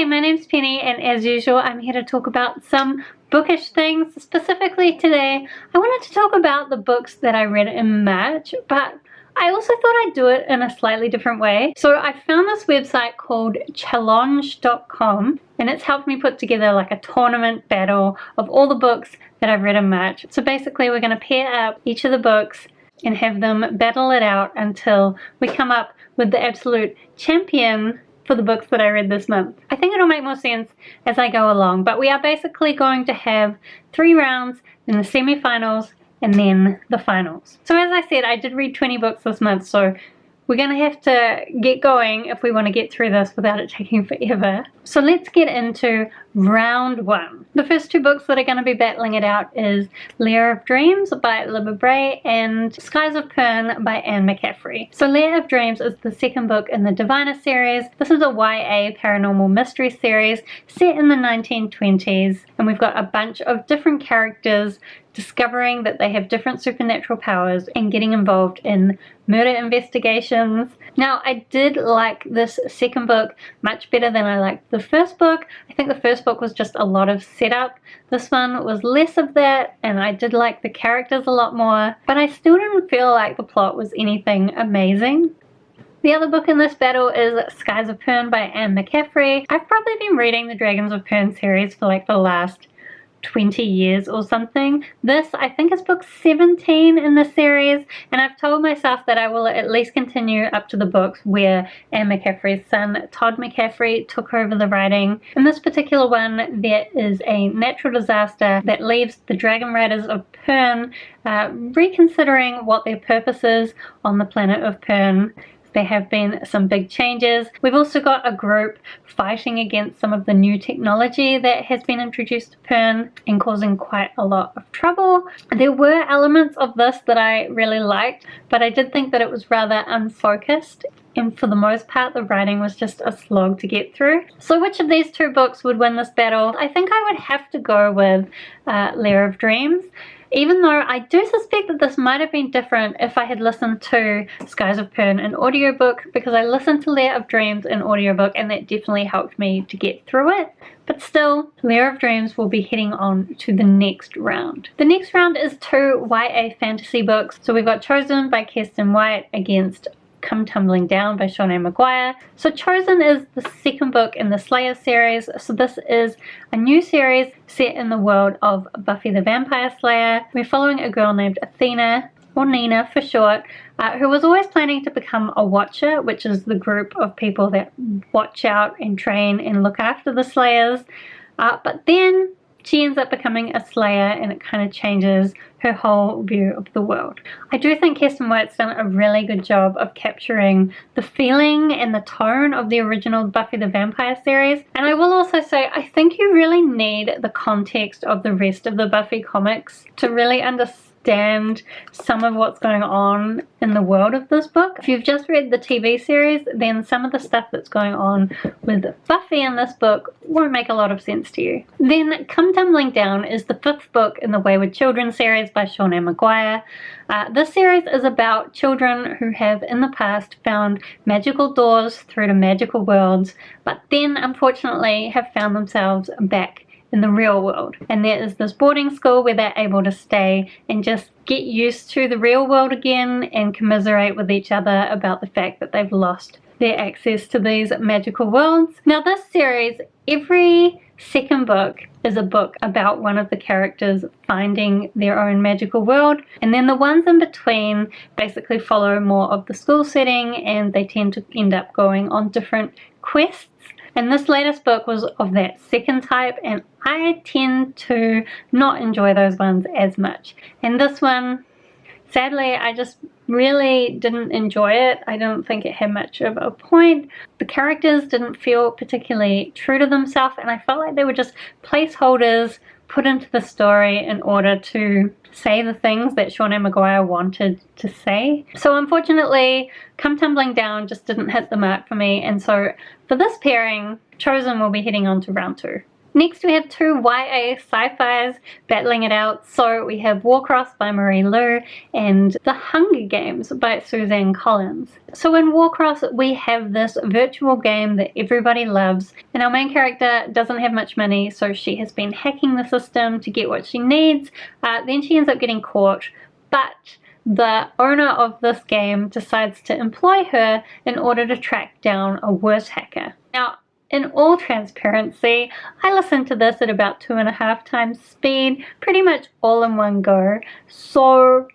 Hi, my name's Penny, and as usual, I'm here to talk about some bookish things. Specifically today, I wanted to talk about the books that I read in March, but I also thought I'd do it in a slightly different way. So I found this website called challenge.com, and it's helped me put together like a tournament battle of all the books that I've read in March. So basically, we're going to pair up each of the books and have them battle it out until we come up with the absolute champion for the books that I read this month. I think it'll make more sense as I go along, but we are basically going to have 3 rounds, then the semi-finals, and then the finals. So as I said, I did read 20 books this month, so we're going to have to get going if we want to get through this without it taking forever. So let's get into round 1. The first 2 books that are going to be battling it out is Lair of Dreams by Libba Bray and Skies of Pern by Anne McCaffrey. So Lair of Dreams is the second book in the Diviner series. This is a YA paranormal mystery series set in the 1920s, and we've got a bunch of different characters discovering that they have different supernatural powers and getting involved in murder investigations. Now, I did like this second book much better than I liked the first book. I think the first book was just a lot of setup. This one was less of that, and I did like the characters a lot more, but I still didn't feel like the plot was anything amazing. The other book in this battle is Skies of Pern by Anne McCaffrey. I've probably been reading the Dragons of Pern series for like the last 20 years or something. This, I think, is book 17 in the series, and I've told myself that I will at least continue up to the books where Anne McCaffrey's son, Todd McCaffrey, took over the writing. In this particular one, there is a natural disaster that leaves the Dragon Riders of Pern reconsidering what their purpose is on the planet of Pern. There have been some big changes. We've also got a group fighting against some of the new technology that has been introduced to Pern and causing quite a lot of trouble. There were elements of this that I really liked, but I did think that it was rather unfocused, and for the most part the writing was just a slog to get through. So which of these 2 books would win this battle? I think I would have to go with Lair of Dreams, even though I do suspect that this might have been different if I had listened to Skies of Pern in audiobook, because I listened to Lair of Dreams in audiobook and that definitely helped me to get through it. But still, Lair of Dreams will be heading on to the next round. The next round is 2 YA fantasy books. So we've got Chosen by Kiersten White against Come Tumbling Down by Sean A. Maguire. So Chosen is the second book in the Slayer series. So this is a new series set in the world of Buffy the Vampire Slayer. We're following a girl named Athena, or Nina for short, who was always planning to become a Watcher, which is the group of people that watch out and train and look after the Slayers. But then she ends up becoming a Slayer, and it kind of changes her whole view of the world. I do think Kiersten White's done a really good job of capturing the feeling and the tone of the original Buffy the Vampire series. And I will also say, I think you really need the context of the rest of the Buffy comics to really understand some of what's going on in the world of this book. If you've just read the TV series, then some of the stuff that's going on with Buffy in this book won't make a lot of sense to you. Then Come Tumbling Down is the 5th book in the Wayward Children series by Sean A. Maguire. This series is about children who have in the past found magical doors through to magical worlds, but then unfortunately have found themselves back in the real world. And there is this boarding school where they're able to stay and just get used to the real world again and commiserate with each other about the fact that they've lost their access to these magical worlds. Now this series, every second book is a book about one of the characters finding their own magical world, and then the ones in between basically follow more of the school setting, and they tend to end up going on different quests. And this latest book was of that second type, and I tend to not enjoy those ones as much. And this one, sadly, I just really didn't enjoy it. I don't think it had much of a point. The characters didn't feel particularly true to themselves, and I felt like they were just placeholders put into the story in order to say the things that Sean A. Maguire wanted to say. So unfortunately, Come Tumbling Down just didn't hit the mark for me, and so for this pairing, Chosen will be heading on to round 2. Next we have two YA sci-fis battling it out. So we have Warcross by Marie Lu and The Hunger Games by Suzanne Collins. So in Warcross we have this virtual game that everybody loves, and our main character doesn't have much money, so she has been hacking the system to get what she needs. Then she ends up getting caught, but the owner of this game decides to employ her in order to track down a worse hacker. Now, in all transparency, I listened to this at about 2.5 times speed, pretty much all in one go, so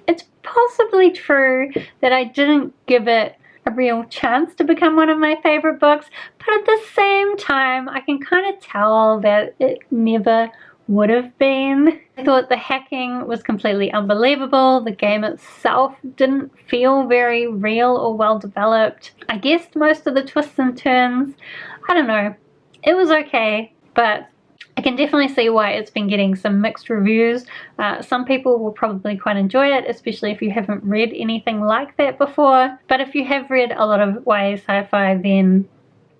it's possibly true that I didn't give it a real chance to become one of my favorite books, but at the same time, I can kind of tell that it never would have been. I thought the hacking was completely unbelievable. The game itself didn't feel very real or well developed. I guessed most of the twists and turns. I don't know. It was okay, but I can definitely see why it's been getting some mixed reviews. Some people will probably quite enjoy it, especially if you haven't read anything like that before. But if you have read a lot of YA sci-fi, then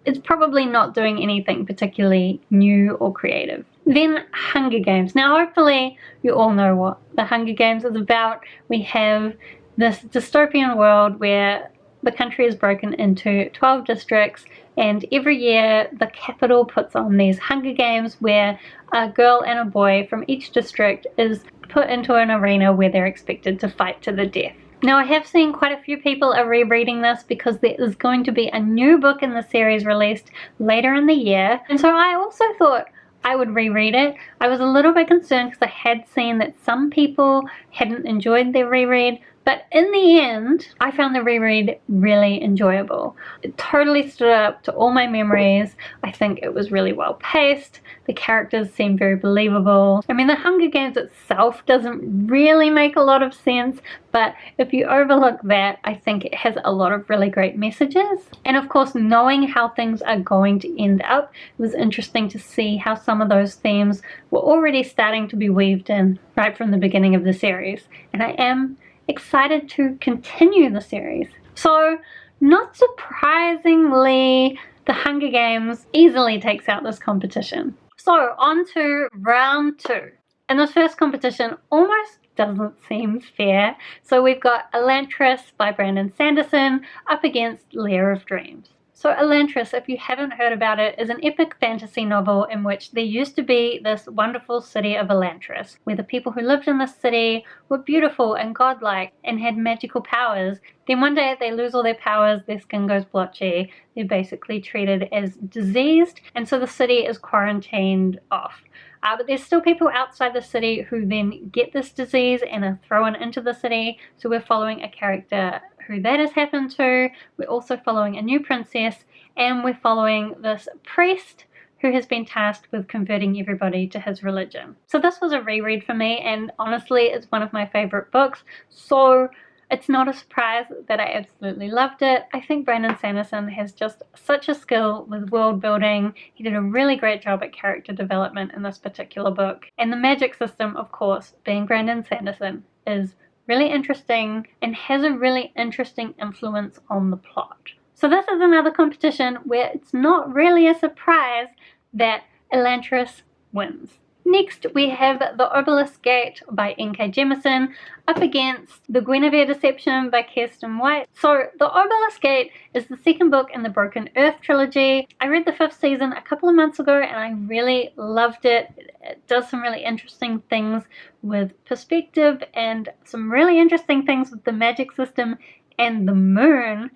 it's probably not doing anything particularly new or creative. Then Hunger Games. Now hopefully you all know what the Hunger Games is about. We have this dystopian world where the country is broken into 12 districts, and every year the capital puts on these Hunger Games where a girl and a boy from each district is put into an arena where they're expected to fight to the death. Now I have seen quite a few people are rereading this because there is going to be a new book in the series released later in the year, and so I also thought I would reread it. I was a little bit concerned because I had seen that some people hadn't enjoyed their reread, but in the end, I found the reread really enjoyable. It totally stood up to all my memories. I think it was really well paced. The characters seemed very believable. I mean, the Hunger Games itself doesn't really make a lot of sense, but if you overlook that, I think it has a lot of really great messages. And of course, knowing how things are going to end up, it was interesting to see how some of those themes were already starting to be weaved in right from the beginning of the series. And I am excited to continue the series. So, not surprisingly, the Hunger Games easily takes out this competition. So, on to round 2. And this first competition almost doesn't seem fair. So we've got Elantris by Brandon Sanderson up against Lair of Dreams. So Elantris, if you haven't heard about it, is an epic fantasy novel in which there used to be this wonderful city of Elantris, where the people who lived in this city were beautiful and godlike and had magical powers. Then one day they lose all their powers, their skin goes blotchy, they're basically treated as diseased, and so the city is quarantined off. But there's still people outside the city who then get this disease and are thrown into the city, so we're following a character who that has happened to. We're also following a new princess, and we're following this priest who has been tasked with converting everybody to his religion. So this was a reread for me, and honestly it's one of my favorite books, so it's not a surprise that I absolutely loved it. I think Brandon Sanderson has just such a skill with world building. He did a really great job at character development in this particular book, and the magic system, of course, being Brandon Sanderson, is really interesting and has a really interesting influence on the plot. So this is another competition where it's not really a surprise that Elantris wins. Next we have The Obelisk Gate by N.K. Jemisin up against The Guinevere Deception by Kiersten White. So The Obelisk Gate is the second book in the Broken Earth trilogy. I read the 5th season a couple of months ago and I really loved it. It does some really interesting things with perspective and some really interesting things with the magic system and the moon.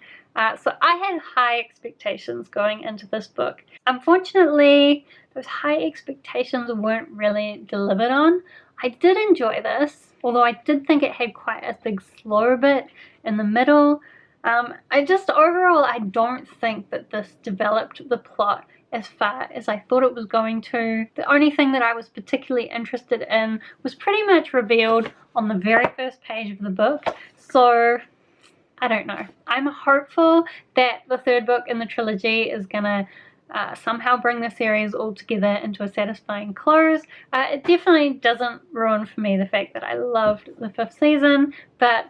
So I had high expectations going into this book. Unfortunately, those high expectations weren't really delivered on. I did enjoy this, although I did think it had quite a big slow bit in the middle. Overall, I don't think that this developed the plot as far as I thought it was going to. The only thing that I was particularly interested in was pretty much revealed on the very first page of the book, so I don't know. I'm hopeful that the 3rd book in the trilogy is gonna somehow bring the series all together into a satisfying close. It definitely doesn't ruin for me the fact that I loved the 5th season, but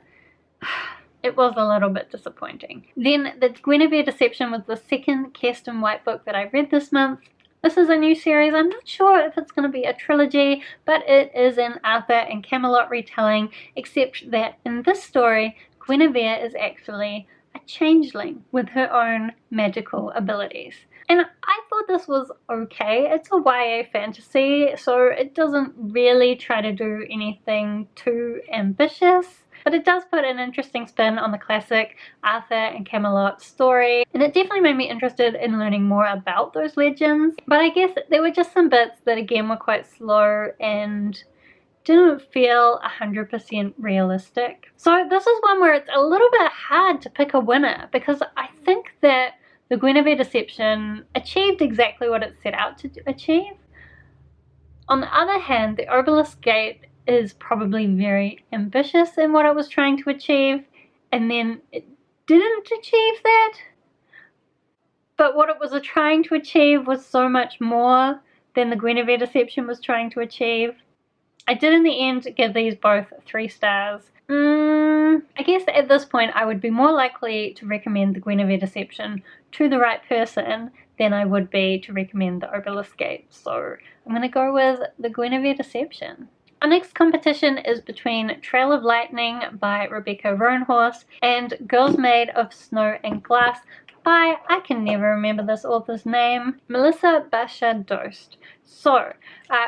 it was a little bit disappointing. Then The Guinevere Deception was the second Kiersten White book that I read this month. This is a new series. I'm not sure if it's going to be a trilogy, but it is an Arthur and Camelot retelling, except that in this story, Guinevere is actually a changeling with her own magical abilities. And I thought this was okay. It's a YA fantasy, so it doesn't really try to do anything too ambitious. But it does put an interesting spin on the classic Arthur and Camelot story, and it definitely made me interested in learning more about those legends. But I guess there were just some bits that again were quite slow and didn't feel 100% realistic. So this is one where it's a little bit hard to pick a winner, because I think that the Guinevere deception achieved exactly what it set out to achieve. On the other hand, the Obelisk Gate is probably very ambitious in what it was trying to achieve, and then it didn't achieve that. But what it was trying to achieve was so much more than the Guinevere deception was trying to achieve. I did in the end give these both 3 stars. I guess at this point I would be more likely to recommend the Guinevere deception to the right person than I would be to recommend the Obelisk Gate. So I'm going to go with the Guinevere deception. Our next competition is between Trail of Lightning by Rebecca Roanhorse and Girls Made of Snow and Glass by, I can never remember this author's name, Melissa Bashardoust. So,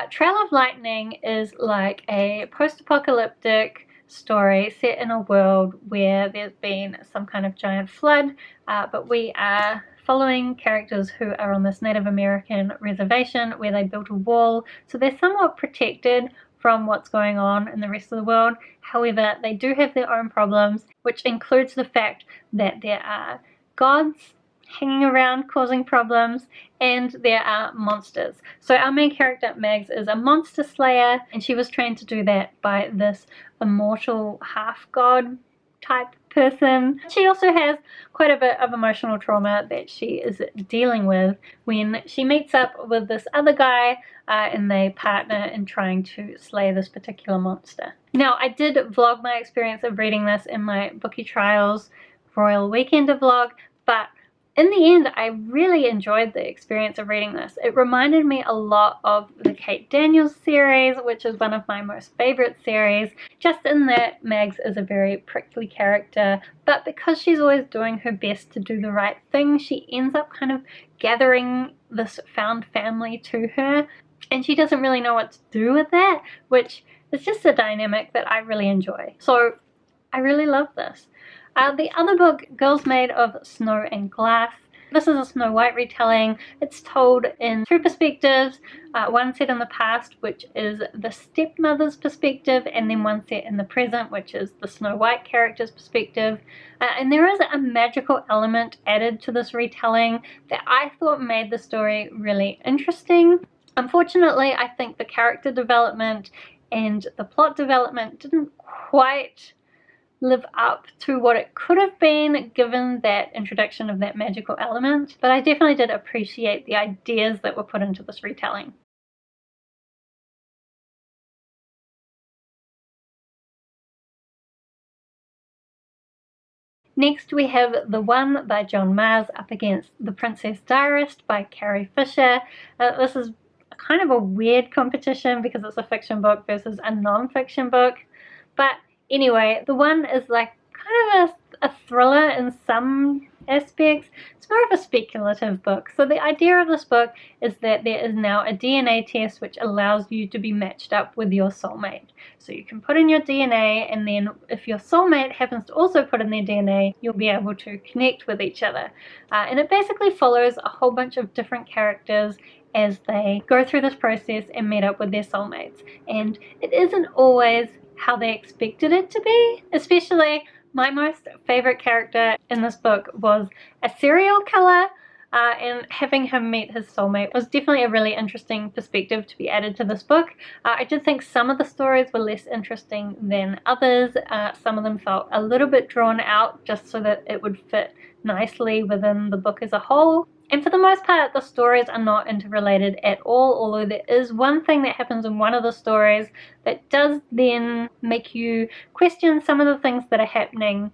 Trail of Lightning is like a post-apocalyptic story set in a world where there's been some kind of giant flood, but we are following characters who are on this Native American reservation where they built a wall, so they're somewhat protected from what's going on in the rest of the world. However, they do have their own problems, which includes the fact that there are gods hanging around causing problems, and there are monsters. So our main character, Mags, is a monster slayer, and she was trained to do that by this immortal half-god type person. She also has quite a bit of emotional trauma that she is dealing with when she meets up with this other guy and they partner in trying to slay this particular monster. Now, I did vlog my experience of reading this in my Bookie Trials Royal Weekender vlog, but in the end, I really enjoyed the experience of reading this. It reminded me a lot of the Kate Daniels series, which is one of my most favorite series, just in that Mags is a very prickly character, but because she's always doing her best to do the right thing, she ends up kind of gathering this found family to her, and she doesn't really know what to do with that, which is just a dynamic that I really enjoy. So I really love this. The other book, Girls Made of Snow and Glass. This is a Snow White retelling. It's told in 2 perspectives, one set in the past, which is the stepmother's perspective, and then one set in the present, which is the Snow White character's perspective. And there is a magical element added to this retelling that I thought made the story really interesting. Unfortunately, I think the character development and the plot development didn't quite live up to what it could have been given that introduction of that magical element, but I definitely did appreciate the ideas that were put into this retelling. Next we have The One by John Mars up against The Princess Diarist by Carrie Fisher. This is kind of a weird competition because it's a fiction book versus a non-fiction book, but anyway, The One is like kind of a thriller in some aspects. It's more of a speculative book. So the idea of this book is that there is now a DNA test which allows you to be matched up with your soulmate. So you can put in your DNA, and then if your soulmate happens to also put in their DNA, you'll be able to connect with each other. And it basically follows a whole bunch of different characters as they go through this process and meet up with their soulmates. And it isn't always how they expected it to be. Especially my most favorite character in this book was a serial killer, and having him meet his soulmate was definitely a really interesting perspective to be added to this book. I did think some of the stories were less interesting than others. Some of them felt a little bit drawn out just so that it would fit nicely within the book as a whole. And for the most part, the stories are not interrelated at all, although there is one thing that happens in one of the stories that does then make you question some of the things that are happening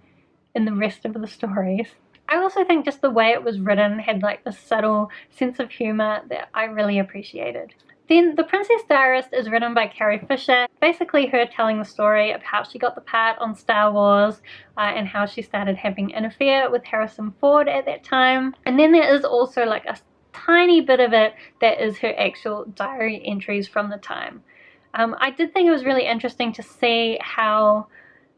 in the rest of the stories. I also think just the way it was written had like a subtle sense of humor that I really appreciated. Then The Princess Diarist is written by Carrie Fisher, basically her telling the story of how she got the part on Star Wars and how she started having an affair with Harrison Ford at that time. And then there is also like a tiny bit of it that is her actual diary entries from the time. I did think it was really interesting to see how,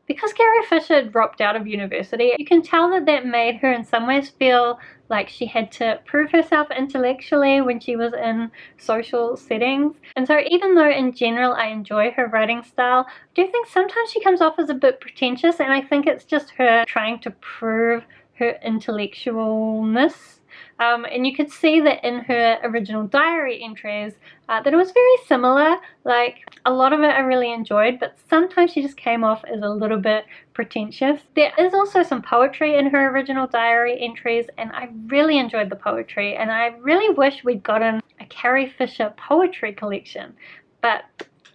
because Carrie Fisher dropped out of university, you can tell that that made her in some ways feel like she had to prove herself intellectually when she was in social settings. And so even though in general I enjoy her writing style, I do think sometimes she comes off as a bit pretentious, and I think it's just her trying to prove her intellectualness. And you could see that in her original diary entries that it was very similar. Like, a lot of it I really enjoyed, but sometimes she just came off as a little bit pretentious. There is also some poetry in her original diary entries, and I really enjoyed the poetry, and I really wish we'd gotten a Carrie Fisher poetry collection, but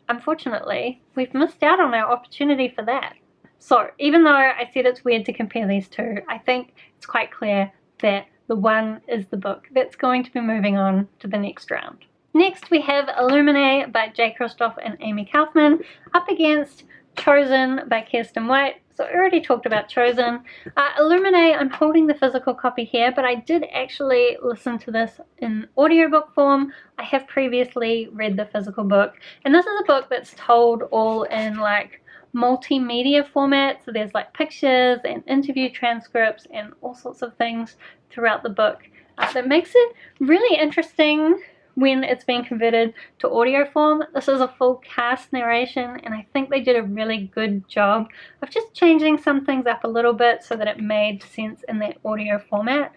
unfortunately we've missed out on our opportunity for that. So even though I said it's weird to compare these two, I think it's quite clear that the one is the book that's going to be moving on to the next round. Next we have Illuminae by J. Kristoff and Amie Kaufman up against Chosen by Kiersten White. So I already talked about Chosen. Illuminae, I'm holding the physical copy here, but I did actually listen to this in audiobook form. I have previously read the physical book, and this is a book that's told all in like multimedia format. So there's like pictures and interview transcripts and all sorts of things throughout the book that makes it really interesting when it's being converted to audio form. This is a full cast narration, and I think they did a really good job of just changing some things up a little bit so that it made sense in that audio format.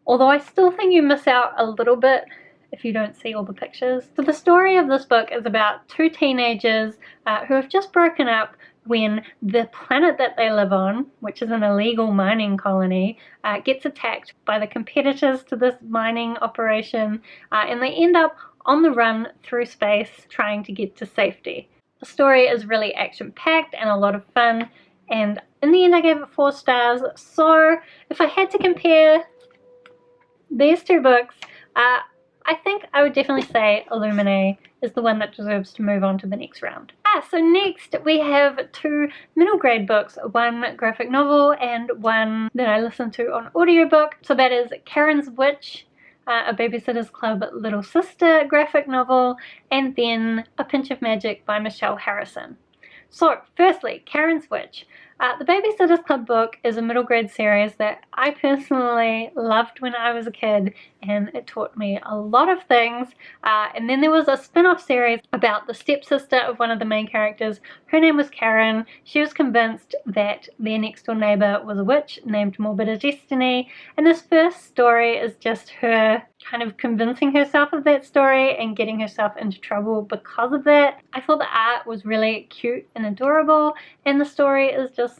Although I still think you miss out a little bit if you don't see all the pictures. So the story of this book is about two teenagers who have just broken up when the planet that they live on, which is an illegal mining colony, gets attacked by the competitors to this mining operation, and they end up on the run through space trying to get to safety. The story is really action-packed and a lot of fun, and in the end I gave it 4 stars. So if I had to compare these two books, I think I would definitely say Illuminae is the one that deserves to move on to the next round. So next we have 2 middle grade books, one graphic novel and one that I listened to on audiobook. So that is Karen's Witch, a Babysitter's Club little sister graphic novel, and then A Pinch of Magic by Michelle Harrison. So firstly, Karen's Witch. The Babysitter's Club book is a middle grade series that I personally loved when I was a kid, and it taught me a lot of things. And then there was a spin-off series about the stepsister of one of the main characters. Her name was Karen. She was convinced that their next door neighbor was a witch named Morbid Destiny, and this first story is just her kind of convincing herself of that story and getting herself into trouble because of that. I thought the art was really cute and adorable, and the story is just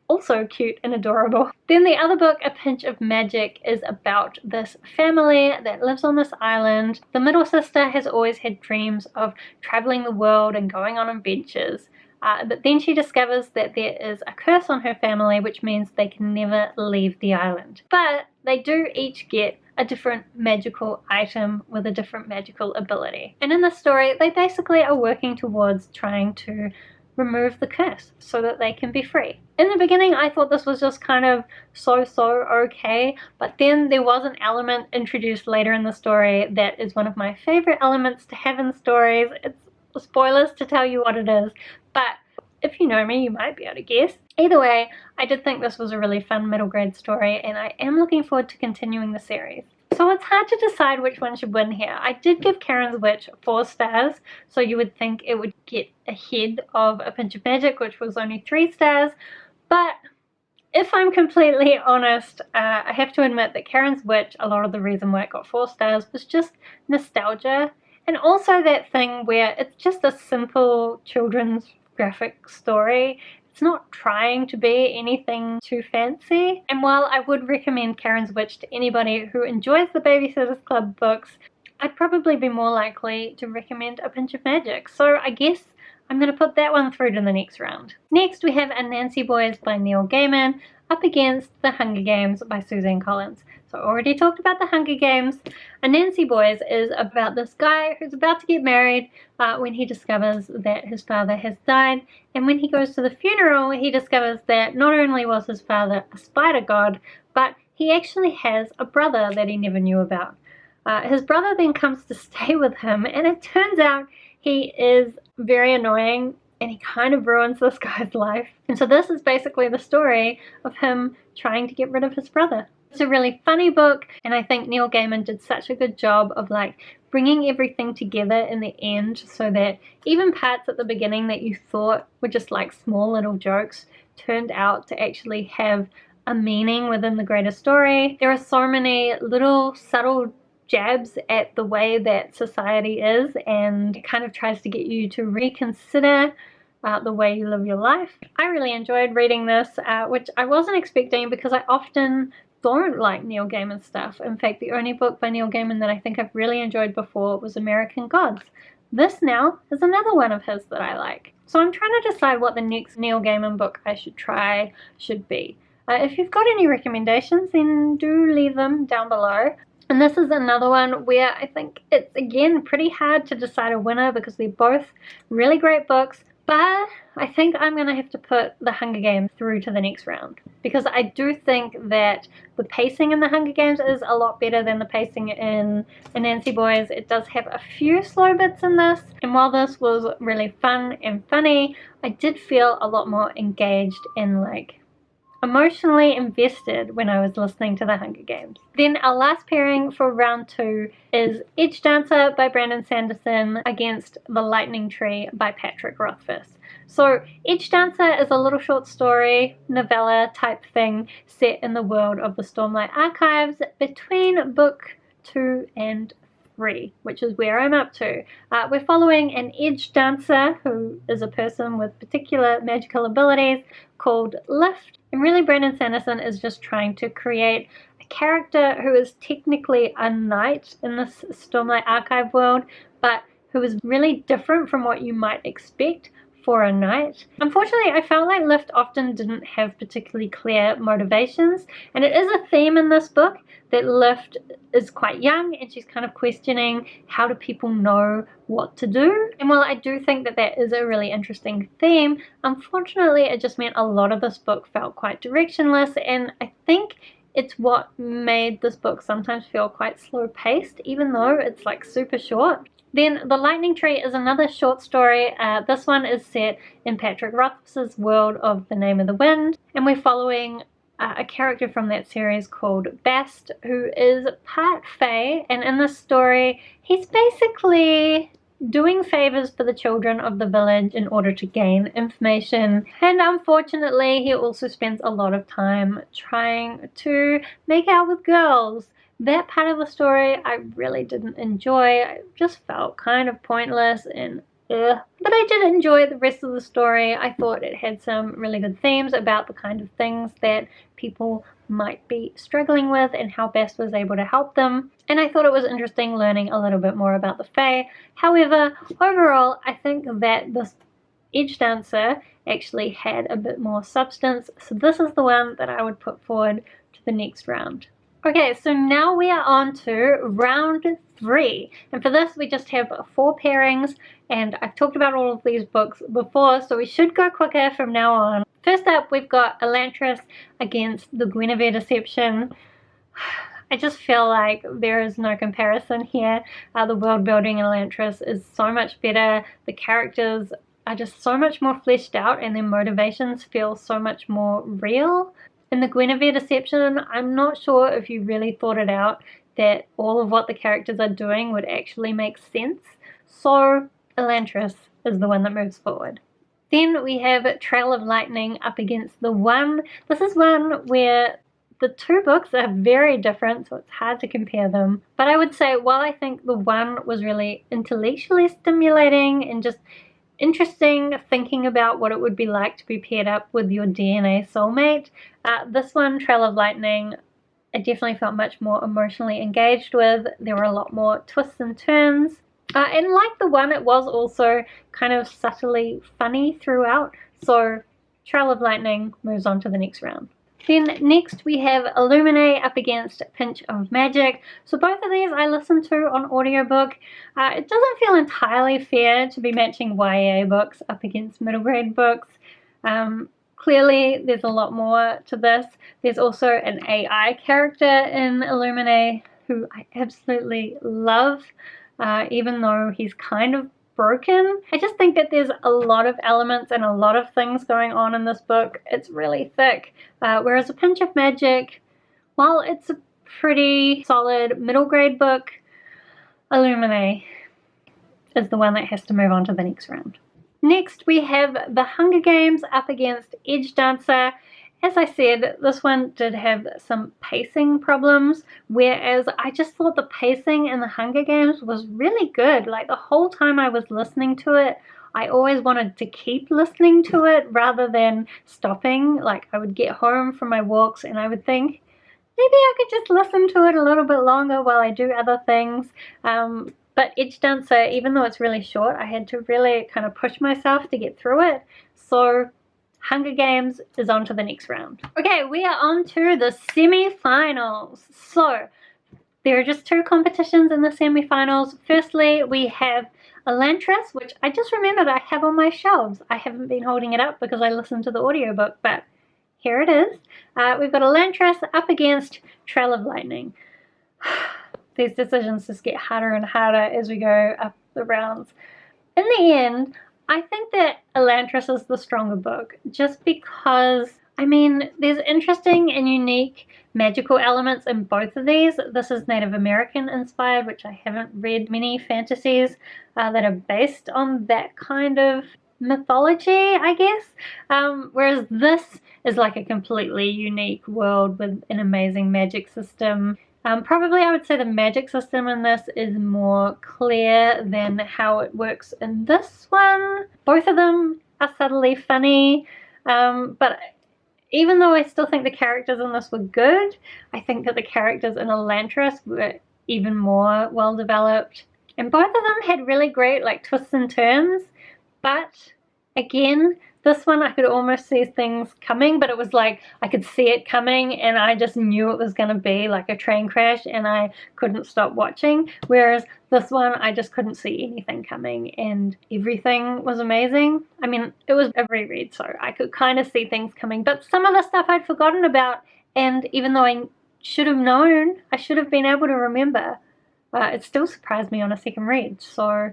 also cute and adorable. Then the other book, A Pinch of Magic, is about this family that lives on this island. The middle sister has always had dreams of traveling the world and going on adventures. But then she discovers that there is a curse on her family, which means they can never leave the island. But they do each get a different magical item with a different magical ability. And in the story, they basically are working towards trying to remove the curse so that they can be free. In the beginning, I thought this was just kind of so okay, but then there was an element introduced later in the story that is one of my favorite elements to have in stories. It's spoilers to tell you what it is, but if you know me, you might be able to guess. Either way, I did think this was a really fun middle grade story, and I am looking forward to continuing the series. So it's hard to decide which one should win here. I did give Karen's Witch 4 stars, so you would think it would get ahead of A Pinch of Magic, which was only 3 stars, but if I'm completely honest, I have to admit that Karen's Witch, a lot of the reason why it got 4 stars was just nostalgia, and also that thing where it's just a simple children's graphic story. It's not trying to be anything too fancy. And while I would recommend Karen's Witch to anybody who enjoys the Babysitter's Club books, I'd probably be more likely to recommend A Pinch of Magic. So I guess I'm going to put that one through to the next round. Next we have Anansi Boys by Neil Gaiman. up against The Hunger Games by Suzanne Collins. So I already talked about The Hunger Games. Anasi Boys is about this guy who's about to get married when he discovers that his father has died. And when he goes to the funeral, he discovers that not only was his father a spider god, but he actually has a brother that he never knew about. His brother then comes to stay with him, and it turns out he is very annoying and he kind of ruins this guy's life. And so this is basically the story of him trying to get rid of his brother. It's a really funny book, and I think Neil Gaiman did such a good job of like bringing everything together in the end, so that even parts at the beginning that you thought were just like small little jokes turned out to actually have a meaning within the greater story. There are so many little subtle jabs at the way that society is, and it kind of tries to get you to reconsider the way you live your life. I really enjoyed reading this, which I wasn't expecting because I often don't like Neil Gaiman stuff. In fact, the only book by Neil Gaiman that I think I've really enjoyed before was American Gods. This now is another one of his that I like. So I'm trying to decide what the next Neil Gaiman book I should be. If you've got any recommendations, then do leave them down below. And this is another one where I think it's, again, pretty hard to decide a winner because they're both really great books. But I think I'm going to have to put The Hunger Games through to the next round, because I do think that the pacing in The Hunger Games is a lot better than the pacing in Anasi Boys. It does have a few slow bits in this, and while this was really fun and funny, I did feel a lot more engaged and like emotionally invested when I was listening to The Hunger Games. Then our last pairing for round 2 is Edgedancer by Brandon Sanderson against The Lightning Tree by Patrick Rothfuss. So Edgedancer is a little short story, novella type thing set in the world of the Stormlight archives between book 2 and 3, which is where I'm up to. We're following an Edgedancer who is a person with particular magical abilities called Lift. And really, Brandon Sanderson is just trying to create a character who is technically a knight in this Stormlight archive world, but who is really different from what you might expect for a knight. Unfortunately, I felt like Lift often didn't have particularly clear motivations, and it is a theme in this book that Lift is quite young and she's kind of questioning how do people know what to do. And while I do think that that is a really interesting theme, unfortunately it just meant a lot of this book felt quite directionless, and I think it's what made this book sometimes feel quite slow paced, even though it's like super short. Then The Lightning Tree is another short story. This one is set in Patrick Rothfuss's world of The Name of the Wind, and we're following a character from that series called Bast, who is part fae, and in this story he's basically doing favors for the children of the village in order to gain information, and unfortunately he also spends a lot of time trying to make out with girls. That part of the story I really didn't enjoy. I just felt kind of pointless and but I did enjoy the rest of the story. I thought it had some really good themes about the kind of things that people might be struggling with and how Best was able to help them. And I thought it was interesting learning a little bit more about the Fae. However, overall, I think that this Edgedancer actually had a bit more substance. So this is the one that I would put forward to the next round. Okay, so now we are on to round 3, and for this we just have 4 pairings, and I've talked about all of these books before, so we should go quicker from now on. First up, we've got Elantris against the Guinevere Deception. I just feel like there is no comparison here. The world building in Elantris is so much better. The characters are just so much more fleshed out, and their motivations feel so much more real. In the Guinevere Deception, I'm not sure if you really thought it out that all of what the characters are doing would actually make sense. So Elantris is the one that moves forward. Then we have Trail of Lightning up against The One. This is one where the 2 books are very different, so it's hard to compare them. But I would say, while I think The One was really intellectually stimulating and just interesting thinking about what it would be like to be paired up with your DNA soulmate, this one, Trail of Lightning, I definitely felt much more emotionally engaged with. There were a lot more twists and turns. And like The One, it was also kind of subtly funny throughout. So Trail of Lightning moves on to the next round. Then next we have Illuminae up against Pinch of Magic. So both of these I listened to on audiobook. It doesn't feel entirely fair to be matching YA books up against middle grade books. Clearly there's a lot more to this. There's also an AI character in Illuminae who I absolutely love, even though he's kind of broken. I just think that there's a lot of elements and a lot of things going on in this book. It's really thick, whereas A Pinch of Magic, while it's a pretty solid middle grade book, Illuminae is the one that has to move on to the next round. Next we have The Hunger Games up against Edgedancer. As I said, this one did have some pacing problems, whereas I just thought the pacing in The Hunger Games was really good. Like the whole time I was listening to it, I always wanted to keep listening to it rather than stopping. Like I would get home from my walks and I would think, maybe I could just listen to it a little bit longer while I do other things. But Edgedancer, even though it's really short, I had to really kind of push myself to get through it. So Hunger Games is on to the next round. Okay, we are on to the semi-finals. So there are just two competitions in the semi-finals. Firstly, we have Elantris, which I just remembered I have on my shelves. I haven't been holding it up because I listened to the audiobook, but here it is. We've got Elantris up against Trail of Lightning. These decisions just get harder and harder as we go up the rounds. In the end, I think that Elantris is the stronger book, just because, I mean, there's interesting and unique magical elements in both of these. This is Native American inspired, which I haven't read many fantasies that are based on that kind of mythology, I guess. Whereas this is like a completely unique world with an amazing magic system. Probably I would say the magic system in this is more clear than how it works in this one. Both of them are subtly funny, but even though I still think the characters in this were good, I think that the characters in Elantris were even more well developed. And both of them had really great like twists and turns, but again, this one I could almost see things coming, but it was like I could see it coming and I just knew it was going to be like a train crash and I couldn't stop watching. Whereas this one I just couldn't see anything coming and everything was amazing. I mean, it was a reread, so I could kind of see things coming, but some of the stuff I'd forgotten about, and even though I should have known, I should have been able to remember, it still surprised me on a second read. So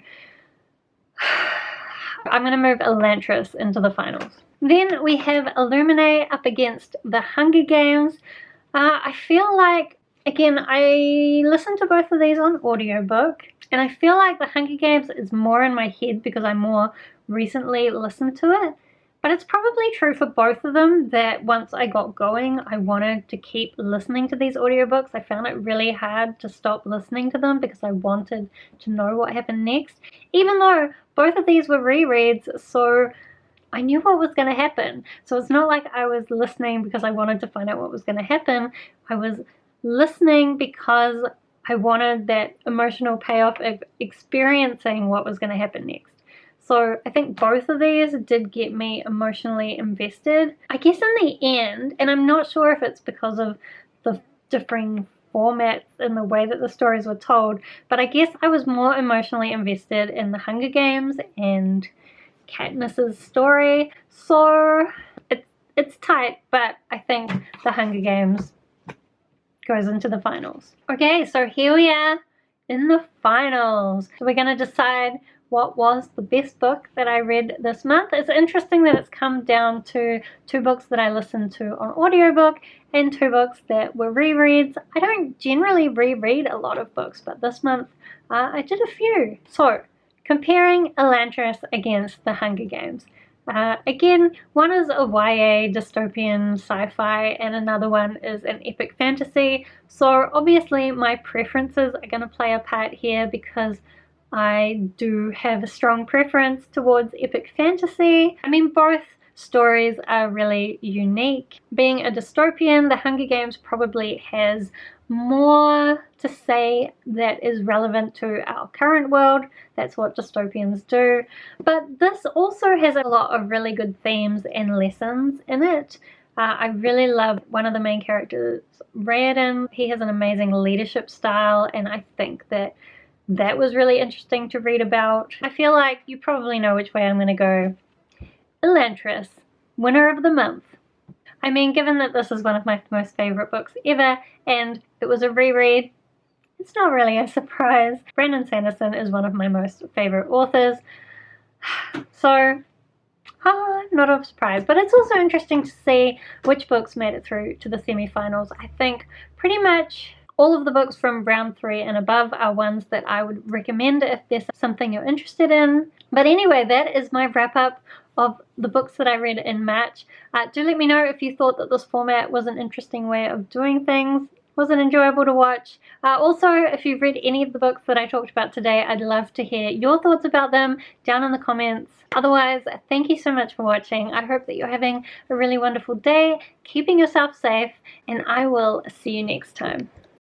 I'm going to move Elantris into the finals. Then we have Illuminae up against The Hunger Games. I feel like, again, I listened to both of these on audiobook, and I feel like The Hunger Games is more in my head because I more recently listened to it. But it's probably true for both of them that once I got going, I wanted to keep listening to these audiobooks. I found it really hard to stop listening to them because I wanted to know what happened next. Even though both of these were rereads, so I knew what was going to happen. So it's not like I was listening because I wanted to find out what was going to happen. I was listening because I wanted that emotional payoff of experiencing what was going to happen next. So I think both of these did get me emotionally invested. I guess in the end, and I'm not sure if it's because of the differing formats and the way that the stories were told, but I guess I was more emotionally invested in The Hunger Games and Katniss's story. So it's tight, but I think The Hunger Games goes into the finals. Okay, so here we are in the finals. So we're going to decide what was the best book that I read this month. It's interesting that it's come down to two books that I listened to on audiobook and two books that were rereads. I don't generally reread a lot of books, but this month I did a few. So, comparing Elantris against The Hunger Games. Again, one is a YA dystopian sci-fi and another one is an epic fantasy. So obviously my preferences are going to play a part here because I do have a strong preference towards epic fantasy. I mean, both stories are really unique. Being a dystopian, The Hunger Games probably has more to say that is relevant to our current world. That's what dystopians do. But this also has a lot of really good themes and lessons in it. I really love one of the main characters, Raoden. He has an amazing leadership style, and I think that that was really interesting to read about. I feel like you probably know which way I'm going to go. Elantris, winner of the month. I mean, given that this is one of my most favorite books ever, and it was a reread, it's not really a surprise. Brandon Sanderson is one of my most favorite authors, so not a surprise. But it's also interesting to see which books made it through to the semi-finals. I think pretty much all of the books from round 3 and above are ones that I would recommend if there's something you're interested in. But anyway, that is my wrap-up of the books that I read in March. Do let me know if you thought that this format was an interesting way of doing things. Was it enjoyable to watch? Also, if you've read any of the books that I talked about today, I'd love to hear your thoughts about them down in the comments. Otherwise, thank you so much for watching. I hope that you're having a really wonderful day, keeping yourself safe, and I will see you next time.